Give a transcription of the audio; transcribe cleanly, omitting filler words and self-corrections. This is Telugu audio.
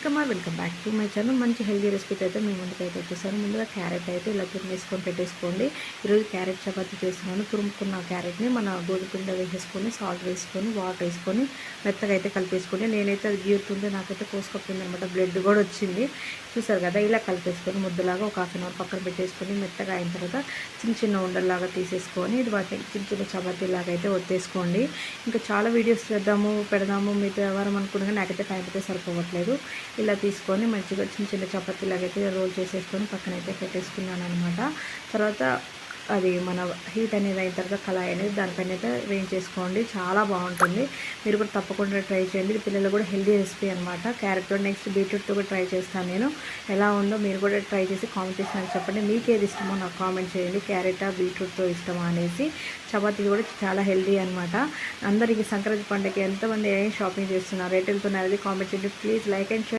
Welcome back to my channel. మంచి హెల్తీ రెసిపీస్ అయితే మీ ముందుకైతే వచ్చేసాను. ముందుగా క్యారెట్ అయితే ఇలా తురిమేసుకొని పెట్టేసుకోండి. ఈరోజు క్యారెట్ చపాతీ చేస్తున్నాను. తురుముకున్న క్యారెట్ని మన గోధుమ పిండి వేసేసుకొని సాల్ట్ వేసుకొని వాటర్ వేసుకొని మెత్తగా అయితే కలిపేసుకొని, నేనైతే అది గీరుతుంటే నాకైతే కోసుకొచ్చింది అనమాట. బ్లడ్ కూడా వచ్చింది చూసారు కదా. ఇలా కలిపేసుకొని ముద్దలాగా ఒక హాఫ్ అన్ అవర్ పక్కన పెట్టేసుకొని మెత్తగా అయిన తర్వాత చిన్న చిన్న ఉండల్లాగా తీసేసుకొని వాటిని చిన్న చిన్న చపాతీలాగా అయితే ఒత్తేసుకోండి. ఇంకా చాలా వీడియోస్ చేద్దాము పెడదాము మీతో ఎవరం అనుకున్నా నాకైతే టైం అయితే సరిపోవట్లేదు. ఇలా తీసుకొని మంచిగా చిన్న చిన్న చపాతీలాగైతే రోల్ చేసేసుకొని పక్కనైతే పెట్టేసుకున్నాను అనమాట. తర్వాత అది మన హీట్ అనేది అయిన తర్వాత కళాయి అనేది దానిపైన అయితే వేయించేసుకోండి. చాలా బాగుంటుంది. మీరు కూడా తప్పకుండా ట్రై చేయండి. పిల్లలు కూడా హెల్దీ రెసిపీ అనమాట. క్యారెట్తో నెక్స్ట్ బీట్రూట్తో కూడా ట్రై చేస్తాను నేను. ఎలా ఉందో మీరు కూడా ట్రై చేసి కామెంట్ చేసి నాకు చెప్పండి. మీకు ఏది ఇష్టమో నాకు కామెంట్ చేయండి. క్యారెటా బీట్రూట్తో ఇష్టమా అనేసి. చపాతీ కూడా చాలా హెల్దీ అనమాట. అందరికి సంక్రాంతి పండుగకి ఎంతమంది ఏం షాపింగ్ చేస్తున్నారు రేట్ వెళ్తున్నారు అది కామెంట్ చేయండి. Please like and share.